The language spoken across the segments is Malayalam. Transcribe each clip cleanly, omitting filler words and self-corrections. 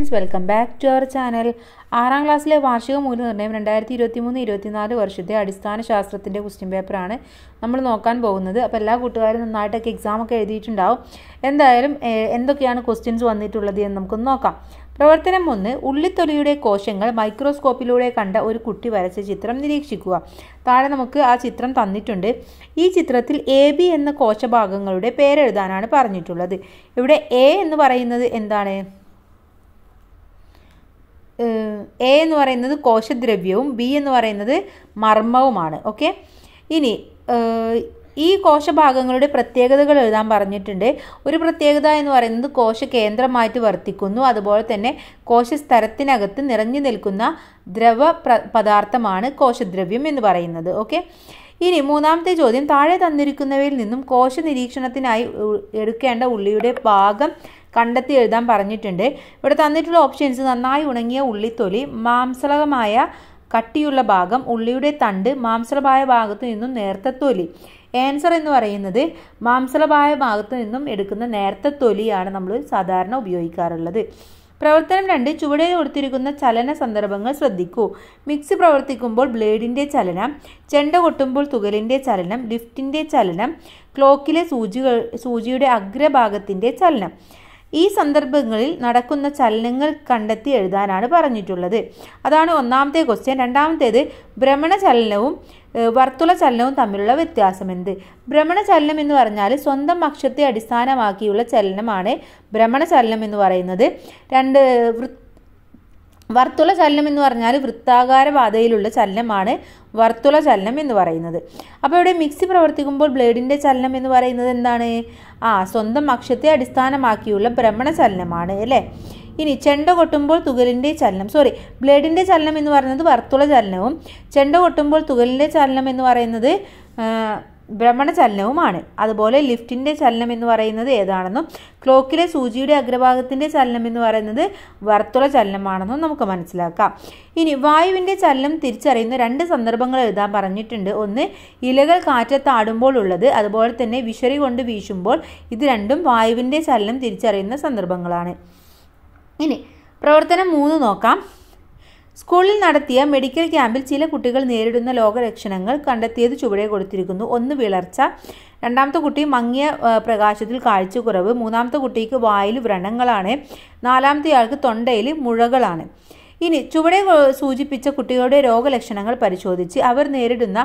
Friends, welcome back to our channel. 6ാം ക്ലാസ്സിലെ വാർഷിക മൂല്യനിർണ്ണയം 2023-2024 വർഷത്തെ അടിസ്ഥാന ശാസ്ത്രത്തിൻ്റെ ക്വസ്റ്റ്യൻ പേപ്പറാണ് നമ്മൾ നോക്കാൻ പോകുന്നത്. അപ്പോൾ എല്ലാ കൂട്ടുകാരും നന്നായിട്ടൊക്കെ എക്സാമൊക്കെ എഴുതിയിട്ടുണ്ടാവും. എന്തായാലും എന്തൊക്കെയാണ് ക്വസ്റ്റ്യൻസ് വന്നിട്ടുള്ളത് എന്ന് നമുക്കൊന്ന് നോക്കാം. പ്രവർത്തനം 1. ഉള്ളിത്തൊലിയുടെ കോശങ്ങൾ മൈക്രോസ്കോപ്പിലൂടെ കണ്ട ഒരു കുട്ടി വരച്ച ചിത്രം നിരീക്ഷിക്കുക. താഴെ നമുക്ക് ആ ചിത്രം തന്നിട്ടുണ്ട്. ഈ ചിത്രത്തിൽ AB എന്ന കോശഭാഗങ്ങളുടെ പേരെഴുതാനാണ് പറഞ്ഞിട്ടുള്ളത്. ഇവിടെ A എന്ന് പറയുന്നത് എന്താണ്? A എന്ന് പറയുന്നത് കോശദ്രവ്യവും B എന്ന് പറയുന്നത് മർമ്മവുമാണ്. ഓക്കെ, ഇനി ഈ കോശഭാഗങ്ങളുടെ പ്രത്യേകതകൾ എഴുതാൻ പറഞ്ഞിട്ടുണ്ട്. ഒരു പ്രത്യേകത എന്ന് പറയുന്നത് കോശ കേന്ദ്രമായിട്ട് വർത്തിക്കുന്നു. അതുപോലെ തന്നെ കോശസ്തരത്തിനകത്ത് നിറഞ്ഞു നിൽക്കുന്ന ദ്രവ പദാർത്ഥമാണ് കോശദ്രവ്യം എന്ന് പറയുന്നത്. ഓക്കെ, ഇനി മൂന്നാമത്തെ ചോദ്യം, താഴെ തന്നിരിക്കുന്നവയിൽ നിന്നും കോശ നിരീക്ഷണത്തിനായി എടുക്കേണ്ട ഉള്ളിയുടെ ഭാഗം കണ്ടെത്തി എഴുതാൻ പറഞ്ഞിട്ടുണ്ട്. ഇവിടെ തന്നിട്ടുള്ള ഓപ്ഷൻസ്: നന്നായി ഉണങ്ങിയ ഉള്ളിത്തൊലി, മാംസളമായ കട്ടിയുള്ള ഭാഗം, ഉള്ളിയുടെ തണ്ട്, മാംസളമായ ഭാഗത്തു നിന്നും നേർത്ത തൊലി. ആൻസർ എന്ന് പറയുന്നത് മാംസളമായ ഭാഗത്തു നിന്നും എടുക്കുന്ന നേർത്ത തൊലിയാണ് നമ്മൾ സാധാരണ ഉപയോഗിക്കാറുള്ളത്. പ്രവർത്തനം 2. ചുവടെ കൊടുത്തിരിക്കുന്ന ചലന സന്ദർഭങ്ങൾ ശ്രദ്ധിക്കൂ. മിക്സി പ്രവർത്തിക്കുമ്പോൾ ബ്ലേഡിൻ്റെ ചലനം, ചെണ്ട കൊട്ടുമ്പോൾ തുകലിൻ്റെ ചലനം, ലിഫ്റ്റിൻ്റെ ചലനം, ക്ലോക്കിലെ സൂചിയുടെ അഗ്രഭാഗത്തിൻ്റെ ചലനം. ഈ സന്ദർഭങ്ങളിൽ നടക്കുന്ന ചലനങ്ങൾ കണ്ടെത്തി എഴുതാനാണ് പറഞ്ഞിട്ടുള്ളത്. അതാണ് ഒന്നാമത്തെ ക്വസ്റ്റ്യൻ. രണ്ടാമത്തേത്, ഭ്രമണചലനവും വർത്തുള ചലനവും തമ്മിലുള്ള വ്യത്യാസം എന്ത്? ഭ്രമണചലനം എന്ന് പറഞ്ഞാൽ സ്വന്തം അക്ഷത്തെ അടിസ്ഥാനമാക്കിയുള്ള ചലനമാണ് ഭ്രമണചലനം എന്ന് പറയുന്നത്. വർത്തുള ചലനം എന്ന് പറഞ്ഞാൽ വൃത്താകാര പാതയിലുള്ള ചലനമാണ് വർത്തുള ചലനം എന്ന് പറയുന്നത്. അപ്പോൾ ഇവിടെ മിക്സി പ്രവർത്തിക്കുമ്പോൾ ബ്ലേഡിൻ്റെ ചലനം എന്ന് പറയുന്നത് എന്താണ്? സ്വന്തം അക്ഷത്തെ അടിസ്ഥാനമാക്കിയുള്ള ഭ്രമണ ചലനമാണ് അല്ലേ. ഇനി ചെണ്ട കൊട്ടുമ്പോൾ തുകലിൻ്റെ ചലനം, ബ്ലേഡിൻ്റെ ചലനം എന്ന് പറയുന്നത് വർത്തുള ചലനവും ചെണ്ട കൊട്ടുമ്പോൾ തുകലിൻ്റെ ചലനം എന്ന് പറയുന്നത് ഭ്രമണചലനവുമാണ്. അതുപോലെ ലിഫ്റ്റിൻ്റെ ചലനം എന്ന് പറയുന്നത് ഏതാണെന്നും ക്ലോക്കിലെ സൂചിയുടെ അഗ്രഭാഗത്തിൻ്റെ ചലനം എന്ന് പറയുന്നത് വർത്തുള ചലനമാണെന്നും നമുക്ക് മനസ്സിലാക്കാം. ഇനി വായുവിൻ്റെ ചലനം തിരിച്ചറിയുന്ന 2 സന്ദർഭങ്ങൾ എഴുതാൻ പറഞ്ഞിട്ടുണ്ട്. ഒന്ന്, ഇലകൾ കാറ്റത്താടുമ്പോൾ ഉള്ളത്, അതുപോലെ തന്നെ വിശറി കൊണ്ട് വീശുമ്പോൾ. ഇത് രണ്ടും വായുവിൻ്റെ ചലനം തിരിച്ചറിയുന്ന സന്ദർഭങ്ങളാണ്. ഇനി പ്രവർത്തനം 3 നോക്കാം. സ്കൂളിൽ നടത്തിയ മെഡിക്കൽ ക്യാമ്പിൽ ചില കുട്ടികൾ നേരിടുന്ന രോഗലക്ഷണങ്ങൾ കണ്ടെത്തിയത് ചുവടെ കൊടുത്തിരിക്കുന്നു. 1. വിളർച്ച, രണ്ടാമത്തെ കുട്ടി മങ്ങിയ പ്രകാശത്തിൽ കാഴ്ചക്കുറവ്, മൂന്നാമത്തെ കുട്ടിക്ക് വായിൽ വ്രണങ്ങളാണ്, നാലാമത്തെ ആൾക്ക് തൊണ്ടയിൽ മുഴകളാണ്. ഇനി ചുവടെ സൂചിപ്പിച്ച കുട്ടികളുടെ രോഗലക്ഷണങ്ങൾ പരിശോധിച്ച് അവർ നേരിടുന്ന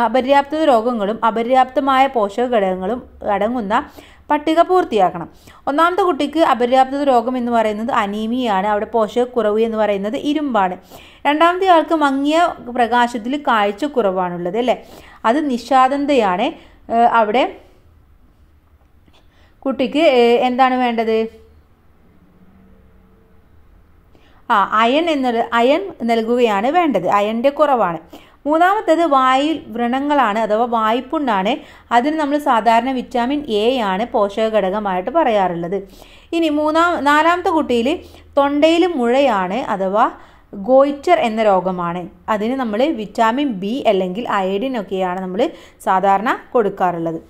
അപര്യാപ്തത രോഗങ്ങളും അപര്യാപ്തമായ പോഷക ഘടകങ്ങളും അടങ്ങുന്ന പട്ടിക പൂർത്തിയാക്കണം. ഒന്നാമത്തെ കുട്ടിക്ക് അപര്യാപ്തത രോഗം എന്ന് പറയുന്നത് അനീമിയാണ്. അവിടെ പോഷകക്കുറവ് എന്ന് പറയുന്നത് ഇരുമ്പാണ്. രണ്ടാമത്തെ ആൾക്ക് മങ്ങിയ പ്രകാശത്തിൽ കാഴ്ചക്കുറവാണുള്ളത് അല്ലേ, അത് നിശാന്തതയാണ്. അവിടെ കുട്ടിക്ക് എന്താണ് വേണ്ടത്? അയൺ നൽകുകയാണ് വേണ്ടത്. അയണിൻ്റെ കുറവാണ്. മൂന്നാമത്തേത് വായിൽ വ്രണങ്ങളാണ് അഥവാ വായ്പുണ്ണാണ്. അതിന് നമ്മൾ സാധാരണ വിറ്റാമിൻ A ആണ് പോഷക ഘടകമായിട്ട് പറയാറുള്ളത്. ഇനി നാലാമത്തെ കുട്ടിയിൽ തൊണ്ടയിൽ മുഴയാണ് അഥവാ ഗോയിറ്റർ എന്ന രോഗമാണ്. അതിന് നമ്മൾ വിറ്റാമിൻ B അല്ലെങ്കിൽ അയഡിൻ ഒക്കെയാണ് നമ്മൾ സാധാരണ കൊടുക്കാറുള്ളത്.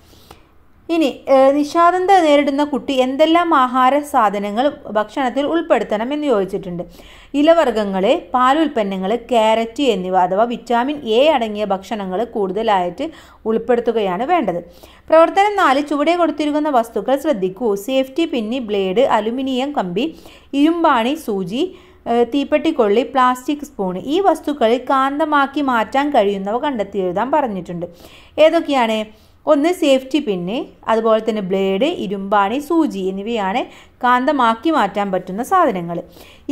ഇനി നിശാന്തത നേരിടുന്ന കുട്ടി എന്തെല്ലാം ആഹാര സാധനങ്ങൾ ഭക്ഷണത്തിൽ ഉൾപ്പെടുത്തണം എന്ന് ചോദിച്ചിട്ടുണ്ട്. ഇലവർഗ്ഗങ്ങൾ, പാലുൽപ്പന്നങ്ങൾ, ക്യാരറ്റ് എന്നിവ അഥവാ വിറ്റാമിൻ A അടങ്ങിയ ഭക്ഷണങ്ങൾ കൂടുതലായിട്ട് ഉൾപ്പെടുത്തുകയാണ് വേണ്ടത്. പ്രവർത്തനം 4. ചുവടെ കൊടുത്തിരിക്കുന്ന വസ്തുക്കൾ ശ്രദ്ധിക്കൂ. സേഫ്റ്റി പിന്നി, ബ്ലേഡ്, അലുമിനിയം കമ്പി, ഇരുമ്പാണി, സൂചി, തീപ്പെട്ടിക്കൊള്ളി, പ്ലാസ്റ്റിക് സ്പൂൺ. ഈ വസ്തുക്കളിൽ കാന്തമാക്കി മാറ്റാൻ കഴിയുന്നവ കണ്ടെത്തി എഴുതാൻ പറഞ്ഞിട്ടുണ്ട്. ഏതൊക്കെയാണ്? 1. സേഫ്റ്റി പിന്ന്, അതുപോലെ തന്നെ ബ്ലേഡ്, ഇരുമ്പാണി, സൂചി എന്നിവയാണ് കാന്തമാക്കി മാറ്റാൻ പറ്റുന്ന സാധനങ്ങൾ.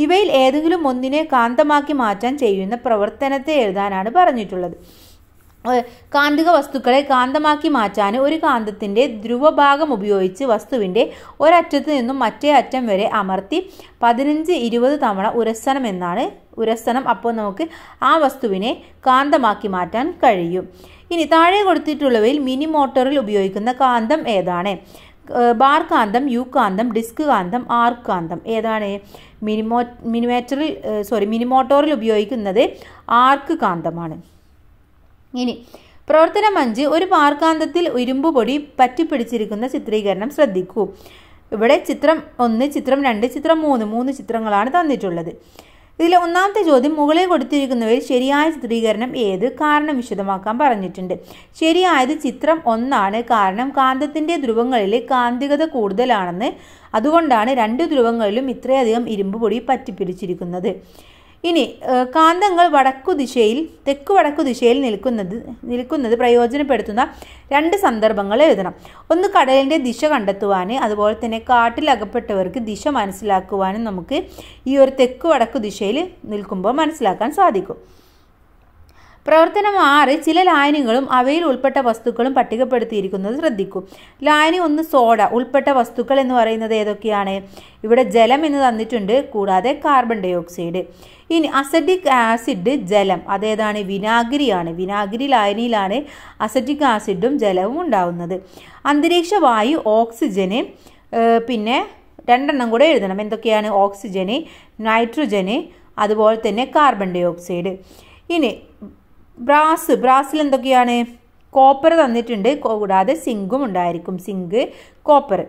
ഇവയിൽ ഏതെങ്കിലും ഒന്നിനെ കാന്തമാക്കി മാറ്റാൻ ചെയ്യുന്ന പ്രവർത്തനത്തെ എഴുതാനാണ് പറഞ്ഞിട്ടുള്ളത്. കാന്തിക വസ്തുക്കളെ കാന്തമാക്കി മാറ്റാൻ ഒരു കാന്തത്തിൻ്റെ ധ്രുവഭാഗം ഉപയോഗിച്ച് വസ്തുവിൻ്റെ ഒരറ്റത്ത് നിന്നും മറ്റേ അറ്റം വരെ അമർത്തി 15-20 തവണ ഉരസനം എന്നാണ് ഉരസനം. അപ്പോൾ നമുക്ക് ആ വസ്തുവിനെ കാന്തമാക്കി മാറ്റാൻ കഴിയും. ഇനി താഴെ കൊടുത്തിട്ടുള്ളവയിൽ മിനി മോട്ടോറിൽ ഉപയോഗിക്കുന്ന കാന്തം ഏതാണ്? ബാർ കാന്തം, യു കാന്തം, ഡിസ്ക് കാന്തം, ആർക്ക് കാന്തം. ഏതാണ്? മിനി മോട്ടോറിൽ ഉപയോഗിക്കുന്നത് ആർക്ക് കാന്തമാണ്. ഇനി പ്രവർത്തനം 5. ഒരു ബാർ കാന്തത്തിൽ ഇരുമ്പ് പൊടി പറ്റിപ്പിടിച്ചിരിക്കുന്ന ചിത്രീകരണം ശ്രദ്ധിക്കൂ. ഇവിടെ ചിത്രം 1, ചിത്രം 2, ചിത്രം 3 ചിത്രങ്ങളാണ് തന്നിട്ടുള്ളത്. ഇതിലെ ഒന്നാമത്തെ ചോദ്യം മുകളിൽ കൊടുത്തിരിക്കുന്നവയിൽ ശരിയായ ചിത്രീകരണം ഏത്? കാരണം വിശദമാക്കാൻ പറഞ്ഞിട്ടുണ്ട്. ശരിയായത് ചിത്രം 1 കാരണം കാന്തത്തിൻ്റെ ധ്രുവങ്ങളിൽ കാന്തികത കൂടുതലാണെന്ന്, അതുകൊണ്ടാണ് 2 ധ്രുവങ്ങളിലും ഇത്രയധികം ഇരുമ്പ് പൊടി പറ്റിപ്പിടിച്ചിരിക്കുന്നത്. ഇനി കാന്തങ്ങൾ തെക്കു വടക്കു ദിശയിൽ നിൽക്കുന്നത് പ്രയോജനപ്പെടുത്തുന്ന 2 സന്ദർഭങ്ങൾ എഴുതണം. ഒന്ന് കടലിൻ്റെ ദിശ കണ്ടെത്തുവാൻ, അതുപോലെ തന്നെ കാട്ടിൽ അകപ്പെട്ടവർക്ക് ദിശ മനസ്സിലാക്കുവാനും നമുക്ക് ഈ ഒരു തെക്കു വടക്കു ദിശയിൽ നിൽക്കുമ്പോൾ മനസ്സിലാക്കാൻ സാധിക്കും. പ്രവർത്തനം 6 ചില ലായനികളും അവയിൽ ഉൾപ്പെട്ട വസ്തുക്കളും പട്ടികപ്പെടുത്തിയിരിക്കുന്നത് ശ്രദ്ധിക്കൂ. ലായനി 1 സോഡ. ഉൾപ്പെട്ട വസ്തുക്കൾ എന്ന് പറയുന്നത് ഏതൊക്കെയാണ്? ഇവിടെ ജലം എന്ന് തന്നിട്ടുണ്ട്, കൂടാതെ കാർബൺ ഡൈ ഓക്സൈഡ്. ഇനി അസറ്റിക് ആസിഡ് ജലം, അതേതാണ്? വിനാഗിരിയാണ്. വിനാഗിരി ലായനിയിലാണ് അസറ്റിക് ആസിഡും ജലവും ഉണ്ടാവുന്നത്. അന്തരീക്ഷ വായു ഓക്സിജന്, പിന്നെ 2 കൂടെ എഴുതണം. എന്തൊക്കെയാണ്? ഓക്സിജന്, നൈട്രജന്, അതുപോലെ തന്നെ കാർബൺ ഡൈ ഓക്സൈഡ്. ഇനി ബ്രാസിൽ എന്തൊക്കെയാണ്? കോപ്പർ തന്നിട്ടുണ്ട്, കൂടാതെ സിങ്കും ഉണ്ടായിരിക്കും. Zinc, copper.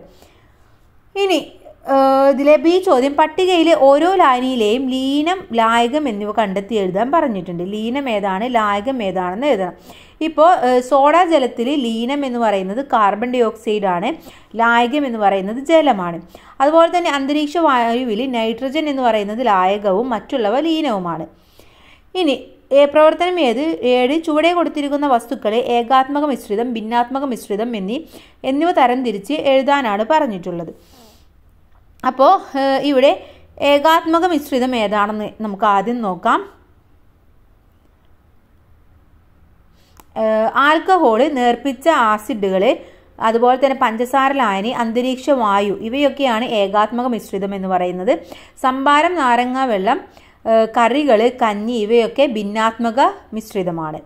ഇനി ഇതിലെ ബി ചോദ്യം പട്ടികയിലെ ഓരോ ലായനിയിലെയും ലീനം, ലായകം എന്നിവ കണ്ടെത്തി എഴുതാൻ പറഞ്ഞിട്ടുണ്ട്. ലീനം ഏതാണ്, ലായകം ഏതാണെന്ന് എഴുതണം. ഇപ്പോൾ സോഡാ ജലത്തിൽ ലീനം എന്ന് പറയുന്നത് കാർബൺ ഡൈ ഓക്സൈഡ് ആണ്, ലായകം എന്ന് പറയുന്നത് ജലമാണ്. അതുപോലെ തന്നെ അന്തരീക്ഷ വായുവിൽ നൈട്രജൻ എന്ന് പറയുന്നത് ലായകവും മറ്റുള്ളവ ലീനവുമാണ്. ഇനി പ്രവർത്തനം 7 ചുവടെ കൊടുത്തിരിക്കുന്ന വസ്തുക്കളെ ഏകാത്മക മിശ്രിതം, ഭിന്നാത്മക മിശ്രിതം എന്നിവ തരംതിരിച്ച് എഴുതാനാണ് പറഞ്ഞിട്ടുള്ളത്. അപ്പോൾ ഇവിടെ ഏകാത്മക മിശ്രിതം ഏതാണെന്ന് നമുക്ക് ആദ്യം നോക്കാം. ആൽക്കഹോള്, നേർപ്പിച്ച ആസിഡുകൾ, അതുപോലെ തന്നെ പഞ്ചസാര ലായനി, അന്തരീക്ഷ വായു ഇവയൊക്കെയാണ് ഏകാത്മക മിശ്രിതം എന്ന് പറയുന്നത്. സംഭാരം, നാരങ്ങ വെള്ളം, കറികൾ, കഞ്ഞി ഇവയൊക്കെ ഭിന്നാത്മക മിശ്രിതമാണ്.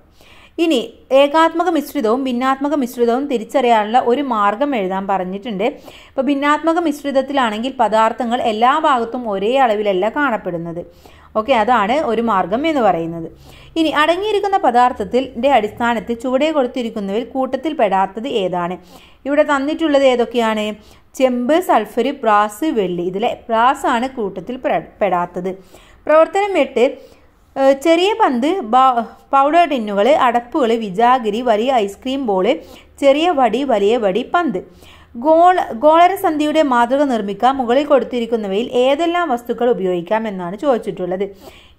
ഇനി ഏകാത്മക മിശ്രിതവും ഭിന്നാത്മക മിശ്രിതവും തിരിച്ചറിയാനുള്ള ഒരു മാർഗം എഴുതാൻ പറഞ്ഞിട്ടുണ്ട്. ഇപ്പോൾ ഭിന്നാത്മക മിശ്രിതത്തിലാണെങ്കിൽ പദാർത്ഥങ്ങൾ എല്ലാ ഭാഗത്തും ഒരേ അളവിലല്ല കാണപ്പെടുന്നത്. ഓക്കെ, അതാണ് ഒരു മാർഗം എന്ന് പറയുന്നത്. ഇനി അടങ്ങിയിരിക്കുന്ന പദാർത്ഥത്തിൻ്റെ അടിസ്ഥാനത്തിൽ ചുവടെ കൊടുത്തിരിക്കുന്നവയിൽ കൂട്ടത്തിൽ പെടാത്തത് ഏതാണ്? ഇവിടെ തന്നിട്ടുള്ളത് ഏതൊക്കെയാണ്? ചെമ്പ്, സൾഫർ, ബ്രാസ്, വെള്ളി. ഇതിലെ ബ്രാസ് ആണ് കൂട്ടത്തിൽ പെടാത്തത്. പ്രവർത്തനം 8 ചെറിയ പന്ത്, പൗഡർ ടിന്നുകൾ, അടപ്പുകൾ, വിജാഗിരി, വലിയ ഐസ്ക്രീം ബോൾ, ചെറിയ വടി, വലിയ വടി, പന്ത്. ഗോളരസന്ധിയുടെ മാതൃക നിർമ്മിക്കാൻ മുകളിൽ കൊടുത്തിരിക്കുന്നവയിൽ ഏതെല്ലാം വസ്തുക്കൾ ഉപയോഗിക്കാം എന്നാണ് ചോദിച്ചിട്ടുള്ളത്.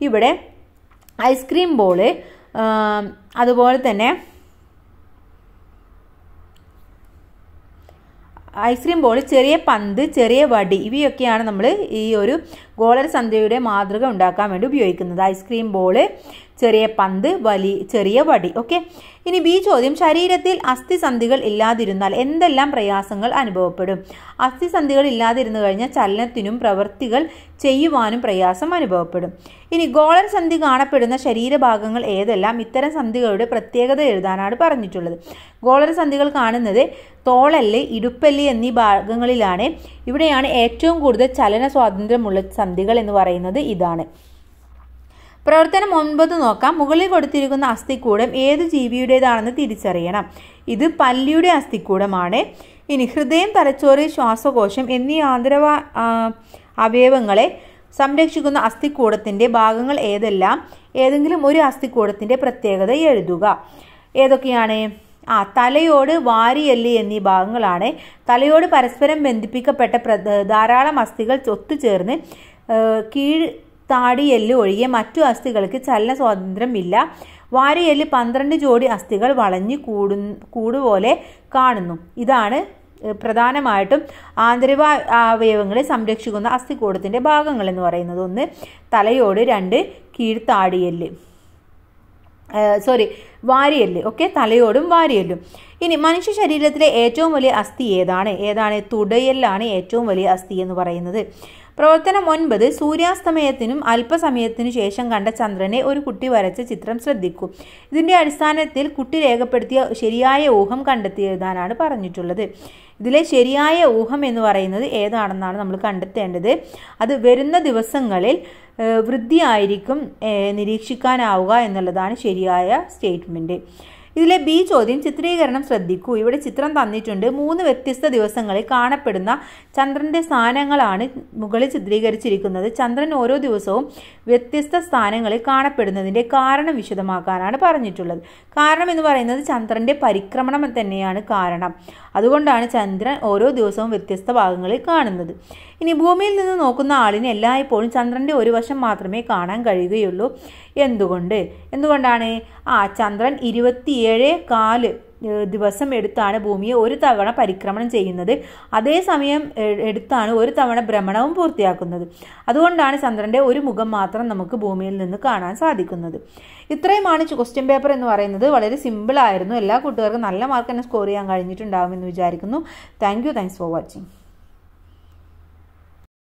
ഇവിടെ ഐസ്ക്രീം ബോൾ, അതുപോലെ തന്നെ ഐസ്ക്രീം ബോൾ, ചെറിയ പന്ത്, ചെറിയ വടി ഇവയൊക്കെയാണ് നമ്മൾ ഈ ഒരു ഗോളരസന്ധിയുടെ മാതൃക ഉണ്ടാക്കാൻ വേണ്ടി ഉപയോഗിക്കുന്നത്. ഐസ്ക്രീം ബോൾ, ചെറിയ പന്ത്, ചെറിയ വടി. ഓക്കെ. ഇനി ബി ചോദ്യം ശരീരത്തിൽ അസ്ഥിസന്ധികൾ ഇല്ലാതിരുന്നാൽ എന്തെല്ലാം പ്രയാസങ്ങൾ അനുഭവപ്പെടും? അസ്ഥിസന്ധികൾ ഇല്ലാതിരുന്നു കഴിഞ്ഞാൽ ചലനത്തിനും പ്രവൃത്തികൾ ചെയ്യുവാനും പ്രയാസം അനുഭവപ്പെടും. ഇനി ഗോളരസന്ധി കാണപ്പെടുന്ന ശരീരഭാഗങ്ങൾ ഏതെല്ലാം? ഇത്തരം സന്ധികളുടെ പ്രത്യേകത എഴുതാനാണ് പറഞ്ഞിട്ടുള്ളത്. ഗോളരസന്ധികൾ കാണുന്നത് തോളല്ല്, ഇടുപ്പല്ല് എന്നീ ഭാഗങ്ങളിലാണ്. ഇവിടെയാണ് ഏറ്റവും കൂടുതൽ ചലന സ്വാതന്ത്ര്യമുള്ള സന്ധികൾ എന്ന് പറയുന്നത് ഇതാണ്. പ്രവർത്തനം 9 നോക്കാം. മുകളിൽ കൊടുത്തിരിക്കുന്ന അസ്ഥിക്കൂടം ഏത് ജീവിയുടേതാണെന്ന് തിരിച്ചറിയണം. ഇത് പല്ലിയുടെ അസ്ഥിക്കൂടമാണ്. ഇനി ഹൃദയം, തലച്ചോറ്, ശ്വാസകോശം എന്നീ ആന്തരിക അവയവങ്ങളെ സംരക്ഷിക്കുന്ന അസ്ഥിക്കൂടത്തിൻ്റെ ഭാഗങ്ങൾ ഏതെല്ലാം? ഏതെങ്കിലും ഒരു അസ്ഥിക്കൂടത്തിൻ്റെ പ്രത്യേകത എഴുതുക. ഏതൊക്കെയാണ്? തലയോട്, വാരിയെല്ല് എന്നീ ഭാഗങ്ങളാണ്. തലയോട് പരസ്പരം ബന്ധിപ്പിക്കപ്പെട്ട ധാരാളം അസ്ഥികൾ ഒത്തുചേർന്ന് താടിയെല്ല് ഒഴികെ മറ്റു അസ്ഥികൾക്ക് ചലന സ്വാതന്ത്ര്യം ഇല്ല. വാരിയെല്ല് 12 ജോഡി അസ്ഥികൾ വളഞ്ഞ് കൂടുപോലെ കാണുന്നു. ഇതാണ് പ്രധാനമായിട്ടും ആന്തരിക അവയവങ്ങളെ സംരക്ഷിക്കുന്ന അസ്ഥിക്കൂടത്തിൻ്റെ ഭാഗങ്ങൾ എന്ന് പറയുന്നത്. 1 തലയോട്, 2 കീഴ്ത്താടിയെല്ല്, വാരിയെല്ല്. ഓക്കെ, തലയോടും വാരിയെല്ലും. ഇനി മനുഷ്യ ശരീരത്തിലെ ഏറ്റവും വലിയ അസ്ഥി ഏതാണ്? തുടയെല്ലാണ് ഏറ്റവും വലിയ അസ്ഥി എന്ന് പറയുന്നത്. പ്രവർത്തനം 9 സൂര്യാസ്തമയത്തിനും അല്പസമയത്തിനു ശേഷം കണ്ട ചന്ദ്രനെ ഒരു കുട്ടി വരച്ച ചിത്രം ശ്രദ്ധിക്കൂ. ഇതിൻ്റെ അടിസ്ഥാനത്തിൽ കുട്ടി രേഖപ്പെടുത്തിയ ശരിയായ ഊഹം കണ്ടെത്തി എഴുതാനാണ് പറഞ്ഞിട്ടുള്ളത്. ഇതിലെ ശരിയായ ഊഹം എന്ന് പറയുന്നത് ഏതാണെന്നാണ് നമ്മൾ കണ്ടെത്തേണ്ടത്. അത് വരുന്ന ദിവസങ്ങളിൽ വൃദ്ധിയായിരിക്കും നിരീക്ഷിക്കാനാവുക എന്നുള്ളതാണ് ശരിയായ സ്റ്റേറ്റ്മെൻറ്റ്. ഇതിലെ ബി ചോദ്യം ചിത്രീകരണം ശ്രദ്ധിക്കൂ. ഇവിടെ ചിത്രം തന്നിട്ടുണ്ട്. 3 വ്യത്യസ്ത ദിവസങ്ങളിൽ കാണപ്പെടുന്ന ചന്ദ്രന്റെ സ്ഥാനങ്ങളാണ് മുകളിൽ ചിത്രീകരിച്ചിരിക്കുന്നത്. ചന്ദ്രൻ ഓരോ ദിവസവും വ്യത്യസ്ത സ്ഥാനങ്ങളിൽ കാണപ്പെടുന്നതിന്റെ കാരണം വിശദമാക്കാനാണ് പറഞ്ഞിട്ടുള്ളത്. കാരണം എന്ന് പറയുന്നത് ചന്ദ്രന്റെ പരിക്രമണം തന്നെയാണ് കാരണം. അതുകൊണ്ടാണ് ചന്ദ്രൻ ഓരോ ദിവസവും വ്യത്യസ്ത ഭാഗങ്ങളിൽ കാണുന്നത്. ഇനി ഭൂമിയിൽ നിന്ന് നോക്കുന്ന ആളിന് എല്ലായ്പ്പോഴും ചന്ദ്രന്റെ ഒരു വശം മാത്രമേ കാണാൻ കഴിയുകയുള്ളൂ. എന്തുകൊണ്ടാണ്? ചന്ദ്രൻ 27.4 ദിവസം എടുത്താണ് ഭൂമിയെ ഒരു തവണ പരിക്രമണം ചെയ്യുന്നത്. അതേസമയം എടുത്താണ് ഒരു തവണ ഭ്രമണവും പൂർത്തിയാക്കുന്നത്. അതുകൊണ്ടാണ് ചന്ദ്രന്റെ ഒരു മുഖം മാത്രം നമുക്ക് ഭൂമിയിൽ നിന്ന് കാണാൻ സാധിക്കുന്നത്. ഇത്രയുമാണ് ക്വസ്റ്റ്യൻ പേപ്പർ എന്ന് പറയുന്നത്. വളരെ സിമ്പിൾ ആയിരുന്നു. എല്ലാ കൂട്ടുകാർക്കും നല്ല മാർക്ക് തന്നെ സ്കോർ ചെയ്യാൻ കഴിഞ്ഞിട്ടുണ്ടാകുമെന്ന് വിചാരിക്കുന്നു. Thanks for watching.